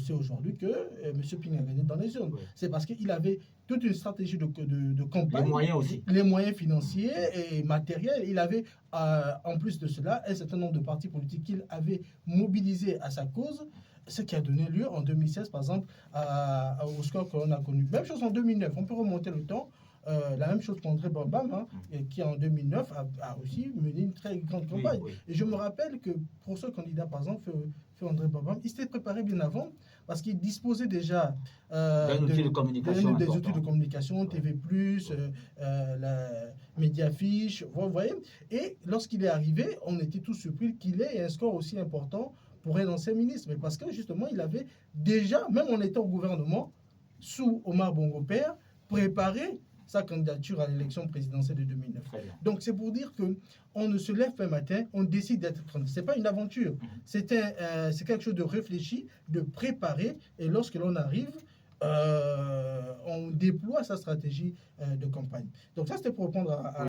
sait aujourd'hui que M. Ping a gagné dans les zones. C'est parce qu'il avait toute une stratégie de campagne. Les moyens aussi. Les moyens financiers et matériels. Il avait, en plus de cela, un certain nombre de partis politiques qu'il avait mobilisés à sa cause, ce qui a donné lieu en 2016, par exemple, au score que l'on a connu. Même chose en 2009, on peut remonter le temps. La même chose pour André Bambam, qui en 2009 a aussi mené une très grande campagne. Et je me rappelle que pour ce candidat, par exemple, fait André Bambam, il s'était préparé bien avant parce qu'il disposait déjà des outils de communication, TV+, la Mediafiche, vous voyez. Et lorsqu'il est arrivé, on était tous surpris qu'il ait un score aussi important pour un ancien ministre. Mais parce que justement, il avait déjà, même en étant au gouvernement, sous Omar Bongo Père, préparé sa candidature à l'élection présidentielle de 2009. Donc c'est pour dire qu'on ne se lève pas un matin, on décide d'être candidat. Ce n'est pas une aventure, c'est quelque chose de réfléchi, de préparé, et lorsque l'on arrive, on déploie sa stratégie de campagne. Donc ça c'était pour répondre à